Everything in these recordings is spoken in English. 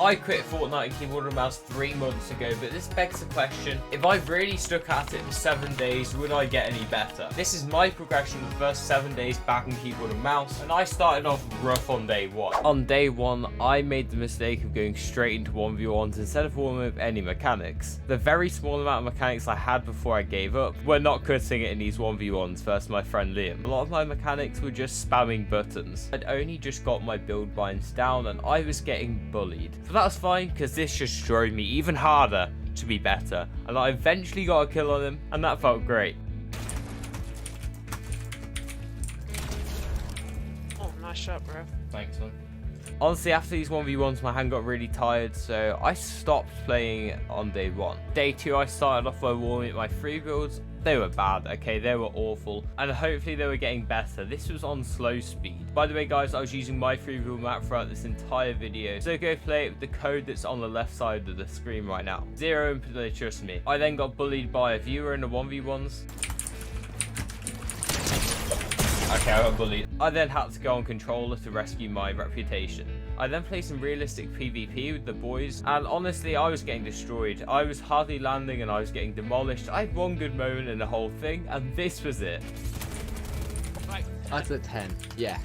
I quit Fortnite Keyboard and Mouse 3 months ago, but this begs the question, if I really stuck at it for 7 days, would I get any better? This is my progression the first 7 days back in Keyboard and Mouse, and I started off rough on day 1. On day 1, I made the mistake of going straight into 1v1s instead of warming up any mechanics. The very small amount of mechanics I had before I gave up were not cutting it in these 1v1s versus my friend Liam. A lot of my mechanics were just spamming buttons. I'd only just got my build binds down and I was getting bullied. But that was fine, because this just drove me even harder to be better, and I eventually got a kill on him, and that felt great. Oh, nice shot, bro. Thanks, man. Honestly, after these 1v1s, my hand got really tired, so I stopped playing on day 1. Day 2, I started off by warming up my free builds. They were bad, okay, they were awful, and hopefully they were getting better. This was on slow speed. By the way, guys, I was using my free build map throughout this entire video, so go play it with the code that's on the left side of the screen right now. Zero input, trust me. I then got bullied by a viewer in the 1v1s. Okay, I got bullied. I then had to go on controller to rescue my reputation. I then played some realistic PvP with the boys, and honestly, I was getting destroyed. I was hardly landing and I was getting demolished. I had one good moment in the whole thing, and this was it. That's a 10. Yeah.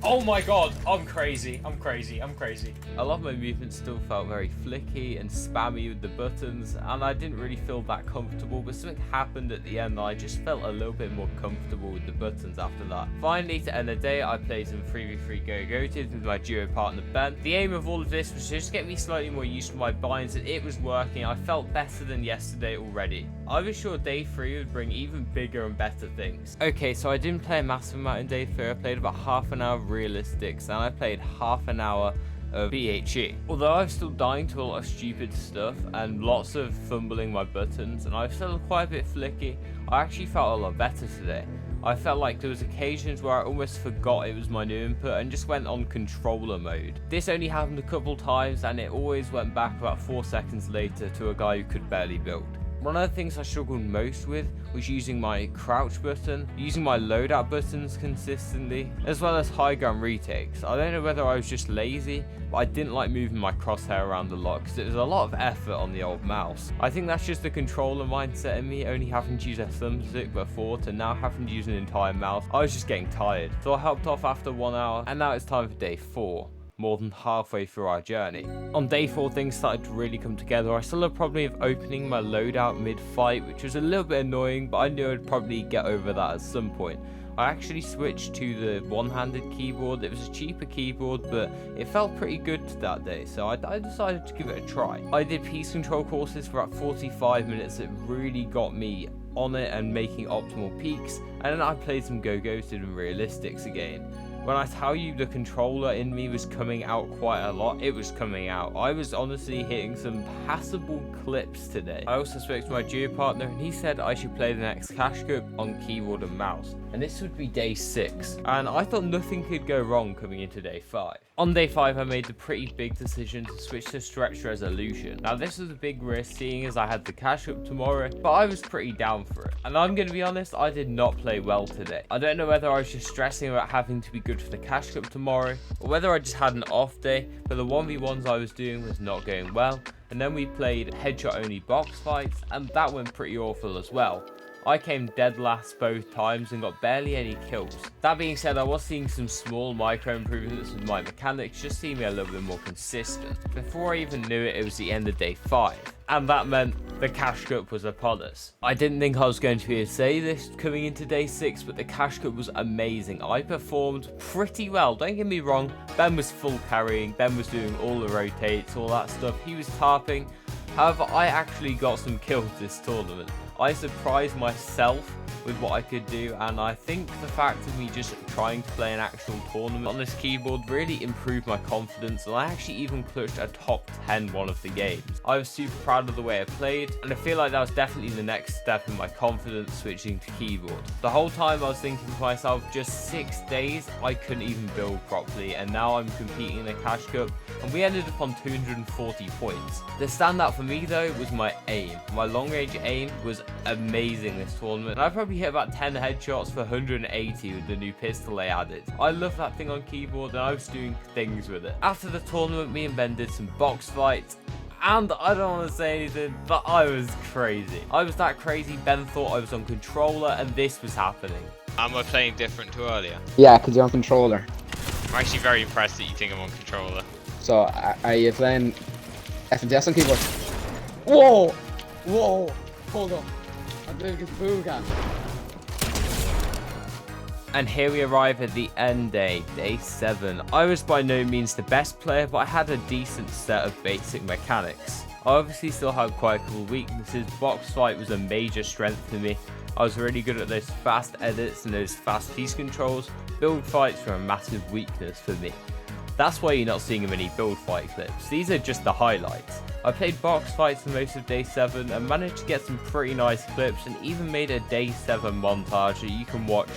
Oh my god, I'm crazy. I'm crazy. I'm crazy. A lot of my movements still felt very flicky and spammy with the buttons, and I didn't really feel that comfortable, but something happened at the end and I just felt a little bit more comfortable with the buttons after that. Finally, to end the day, I played some 3v3 go-goated with my duo partner Ben. The aim of all of this was just to get me slightly more used to my binds, and it was working. I felt better than yesterday already. I was sure day 3 would bring even bigger and better things. Okay, so I didn't play a massive amount in day 3. I played about half an hour of realistics, and I played half an hour of BHE. Although I was still dying to a lot of stupid stuff and lots of fumbling my buttons, and I was still quite a bit flicky, I actually felt a lot better today. I felt like there was occasions where I almost forgot it was my new input and just went on controller mode. This only happened a couple times, and it always went back about 4 seconds later to a guy who could barely build. One of the things I struggled most with was using my crouch button, using my loadout buttons consistently, as well as high ground retakes. I don't know whether I was just lazy, but I didn't like moving my crosshair around a lot because it was a lot of effort on the old mouse. I think that's just the controller mindset in me, only having to use a thumbstick before to now having to use an entire mouse. I was just getting tired. So I helped off after 1 hour, and now it's time for day 4. More than halfway through our journey. On day 4, things started to really come together. I still had a problem of opening my loadout mid-fight, which was a little bit annoying, but I knew I'd probably get over that at some point. I actually switched to the one-handed keyboard. It was a cheaper keyboard, but it felt pretty good that day, so I decided to give it a try. I did piece control courses for about 45 minutes that really got me on it and making optimal peaks, and then I played some go-goated and realistics again. When I tell you the controller in me was coming out quite a lot, it was coming out. I was honestly hitting some passable clips today. I also spoke to my duo partner, and he said I should play the next Cash Cup on keyboard and mouse. And this would be day 6. And I thought nothing could go wrong coming into day 5. On day 5, I made the pretty big decision to switch to stretch resolution. Now this was a big risk, seeing as I had the Cash Cup tomorrow, but I was pretty down for it. And I'm going to be honest, I did not play well today. I don't know whether I was just stressing about having to be good for the Cash Cup tomorrow, or whether I just had an off day, but the 1v1s I was doing was not going well. And then we played headshot only box fights, and that went pretty awful as well. I came dead last both times and got barely any kills. That being said, I was seeing some small micro improvements with my mechanics, just seeing me a little bit more consistent. Before I even knew it, it was the end of day 5. And that meant the Cash Cup was upon us. I didn't think I was going to be able to say this coming into day 6, but the Cash Cup was amazing. I performed pretty well, don't get me wrong. Ben was full carrying, Ben was doing all the rotates, all that stuff. He was tarping. However, I actually got some kills this tournament. I surprised myself with what I could do, and I think the fact of me just trying to play an actual tournament on this keyboard really improved my confidence, and I actually even clutched a top 10 one of the games. I was super proud of the way I played, and I feel like that was definitely the next step in my confidence switching to keyboard. The whole time I was thinking to myself, just 6 days I couldn't even build properly, and now I'm competing in a Cash Cup, and we ended up on 240 points. The standout for me though was my aim. My long range aim was amazing this tournament. And I probably hit about 10 headshots for 180 with the new pistol they added. I love that thing on keyboard, and I was doing things with it. After the tournament, me and Ben did some box fights. And I don't want to say anything, but I was crazy. I was that crazy, Ben thought I was on controller, and this was happening. Am I playing different to earlier? Yeah, because you're on controller. I'm actually very impressed that you think I'm on controller. So, are you playing F&S on keyboard? Whoa! Whoa! Hold up. I'm doing this booga. And here we arrive at the end day 7. I was by no means the best player, but I had a decent set of basic mechanics. I obviously still had quite a couple of weaknesses. Box fight was a major strength for me. I was really good at those fast edits and those fast piece controls. Build fights were a massive weakness for me. That's why you're not seeing many build fight clips. These are just the highlights. I played box fights for most of day 7 and managed to get some pretty nice clips, and even made a day 7 montage that you can watch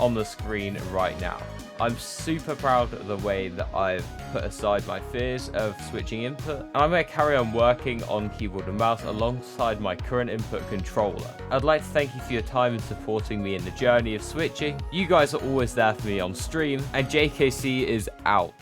on the screen right now. I'm super proud of the way that I've put aside my fears of switching input, and I'm going to carry on working on keyboard and mouse alongside my current input controller. I'd like to thank you for your time and supporting me in the journey of switching. You guys are always there for me on stream, and JKC is out.